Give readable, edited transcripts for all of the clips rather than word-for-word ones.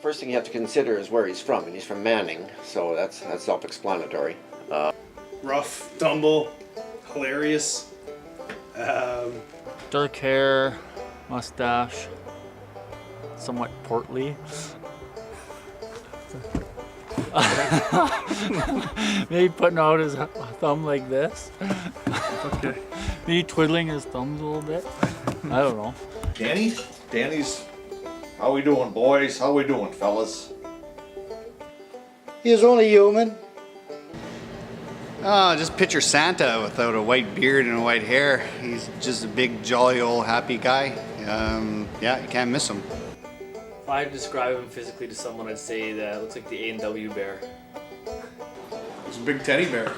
first thing you have to consider is where he's from, and he's from Manning, so that's self-explanatory. Rough, tumble, hilarious. Dark hair, mustache, somewhat portly. Maybe putting out his thumb like this. Okay. Maybe twiddling his thumbs a little bit. I don't know. Danny's, how we doing, boys? How we doing, fellas? He's only human. Just picture Santa without a white beard and white hair. He's just a big, jolly, old, happy guy. Yeah, you can't miss him. If I had to describe him physically to someone, I'd say that it looks like the A&W bear. He's a big teddy bear.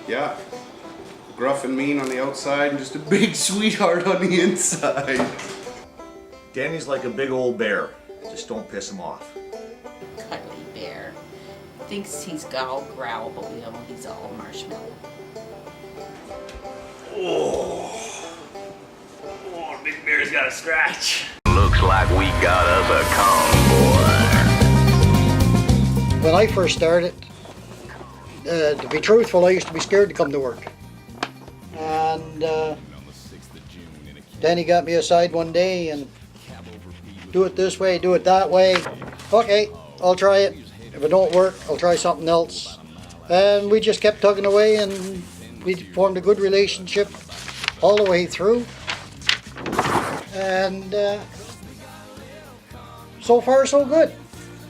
Yeah. Gruff and mean on the outside and just a big sweetheart on the inside. Danny's like a big old bear. Just don't piss him off. Cuddly bear. Thinks he's all growl, but we know he's all marshmallow. Oh, Big Bear's got a scratch. Looks like we got us a convoy. When I first started, to be truthful, I used to be scared to come to work. And Danny got me aside one day and do it this way, do it that way. Okay, I'll try it. If it don't work, I'll try something else. And we just kept tugging away, and we formed a good relationship all the way through. And so far, so good.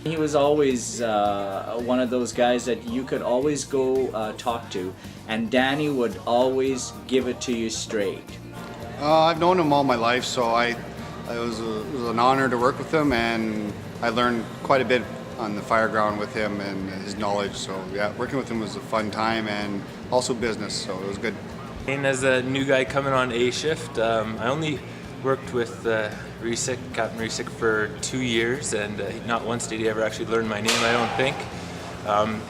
He was always one of those guys that you could always go talk to, and Danny would always give it to you straight. I've known him all my life, so it was an honor to work with him, and I learned quite a bit on the fire ground with him and his knowledge. So yeah, working with him was a fun time and also business, so it was good. And as a new guy coming on A shift, I only worked with Reesik, Captain Reesik, for 2 years, and not once did he ever actually learn my name, I don't think.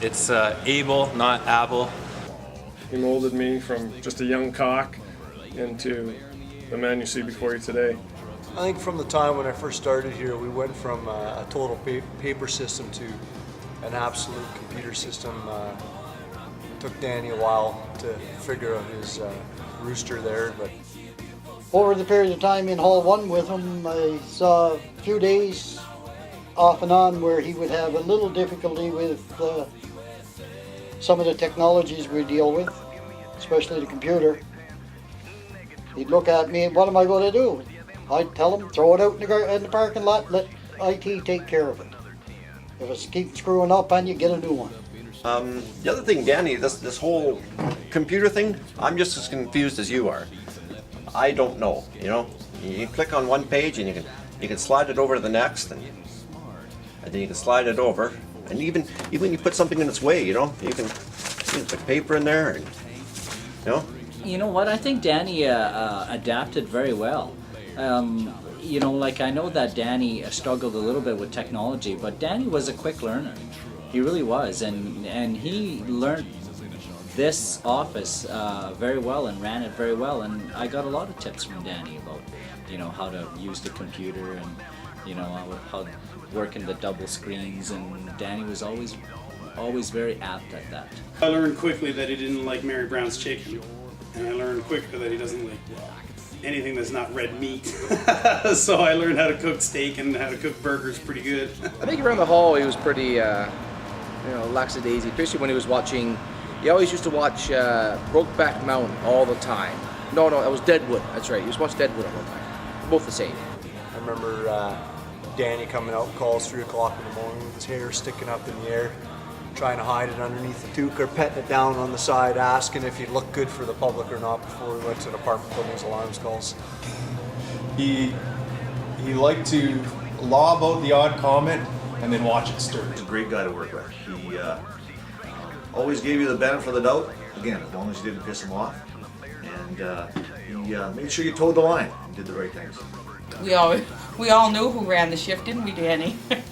It's Abel, not Abel. He molded me from just a young cock into the man you see before you today. I think from the time when I first started here, we went from a total paper system to an absolute computer system. It took Danny a while to figure out his rooster there, but Over the period of time in Hall 1 with him, I saw a few days off and on where he would have a little difficulty with some of the technologies we deal with, especially the computer. He'd look at me, what am I going to do? I'd tell him, throw it out in the parking lot, let IT take care of it. If it keeps screwing up on you, get a new one. The other thing, Danny, this whole computer thing, I'm just as confused as you are. I don't know, you know. You click on one page and you can slide it over to the next, and then you can slide it over, and even you put something in its way, you know. You can put paper in there, and you know. You know what? I think Danny adapted very well. You know, like I know that Danny struggled a little bit with technology, but Danny was a quick learner. He really was, and he learned this office very well and ran it very well, and I got a lot of tips from Danny about, you know, how to use the computer and, you know, how working the double screens, and Danny was always very apt at that. I learned quickly that he didn't like Mary Brown's chicken, and I learned quicker that he doesn't like anything that's not red meat. So I learned how to cook steak and how to cook burgers pretty good. I think around the hall he was pretty, you know, lackadaisy, especially when he was watching. He always used to watch Brokeback Mountain all the time. No, that was Deadwood. That's right. He was watching Deadwood all the time. Both the same. I remember Danny coming out calls 3 o'clock in the morning with his hair sticking up in the air, trying to hide it underneath the toque or petting it down on the side, asking if he looked good for the public or not before he went to an apartment building's alarms calls. He liked to lob out the odd comment and then watch it stir. He's a great guy to work with. He always gave you the benefit of the doubt, again, as long as you didn't piss him off. And he made sure you toed the line and did the right things. We all knew who ran the shift, didn't we, Danny? It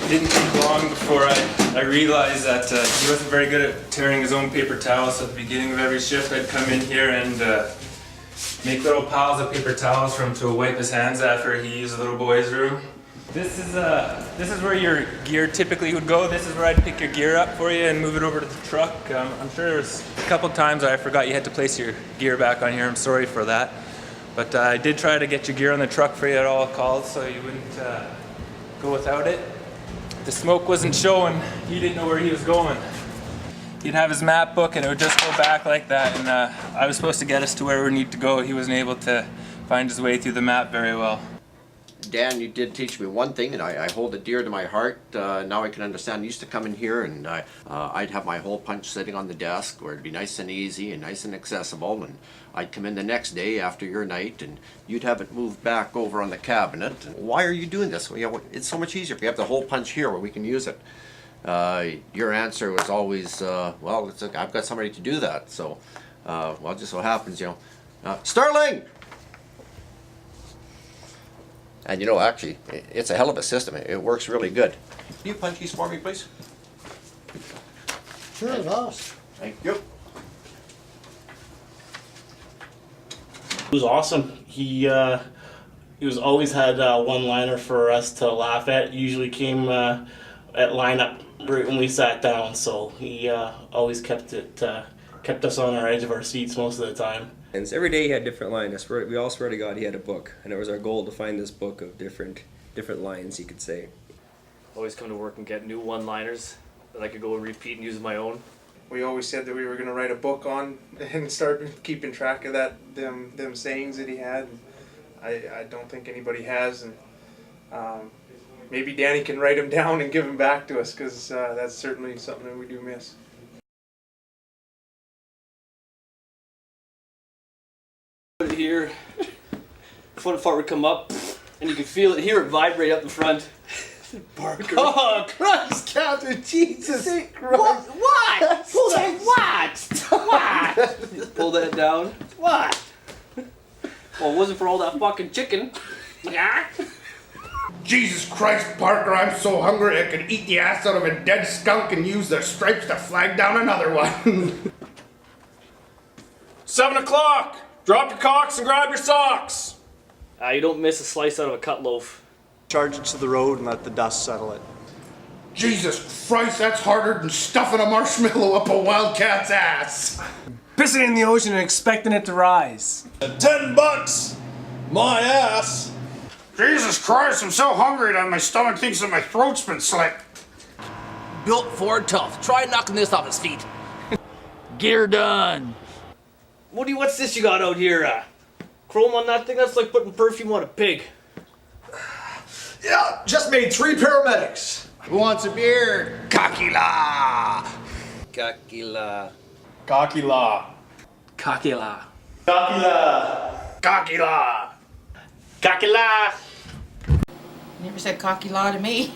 didn't take long before I realized that he wasn't very good at tearing his own paper towels. So at the beginning of every shift, I'd come in here and make little piles of paper towels for him to wipe his hands after he uses the little boy's room. This is where your gear typically would go. This is where I'd pick your gear up for you and move it over to the truck. I'm sure there's a couple times I forgot you had to place your gear back on here. I'm sorry for that. But I did try to get your gear on the truck for you at all calls so you wouldn't go without it. The smoke wasn't showing. He didn't know where he was going. He'd have his map book and it would just go back like that. And I was supposed to get us to where we need to go. He wasn't able to find his way through the map very well. Dan, you did teach me one thing, and I hold it dear to my heart. Now I can understand. I used to come in here, and I'd have my hole punch sitting on the desk, where it'd be nice and easy and nice and accessible. And I'd come in the next day after your night, and you'd have it moved back over on the cabinet. And why are you doing this? Well, you know, it's so much easier if you have the hole punch here where we can use it. Your answer was always, well, I've got somebody to do that. So, well, it just so happens, you know, Sterling! And you know, actually, it's a hell of a system. It works really good. Can you punch these for me, please? Sure, boss. Thank you. It was awesome. He was always had one-liner for us to laugh at. Usually came at lineup right when we sat down. So he always kept us on our edge of our seats most of the time. And every day he had different lines. We all swear to God he had a book, and it was our goal to find this book of different lines he could say. Always come to work and get new one-liners that I could go and repeat and use my own. We always said that we were going to write a book on and start keeping track of them sayings that he had. I don't think anybody has, and maybe Danny can write them down and give them back to us, because that's certainly something that we do miss. Here, front fart would come up, and you could hear it vibrate up the front. Parker. Oh, Christ, Captain, Jesus Christ. What? Pull that, what? Pull that down. What? Well, it wasn't for all that fucking chicken. Yeah. Jesus Christ, Parker, I'm so hungry I could eat the ass out of a dead skunk and use their stripes to flag down another one. 7 o'clock! Drop your cocks and grab your socks! You don't miss a slice out of a cut loaf. Charge it to the road and let the dust settle it. Jesus Christ, that's harder than stuffing a marshmallow up a wildcat's ass. Pissing in the ocean and expecting it to rise. $10! My ass! Jesus Christ, I'm so hungry that my stomach thinks that my throat's been slit. Built Ford tough. Try knocking this off his feet. Gear done. What's this you got out here? Chrome on that thing? That's like putting perfume on a pig. Yeah, just made 3 paramedics. Who wants a beer? Kakila! Kakila. Kakila. Kakila. Kakila. Kakila! Kakila. Never said cocky law to me.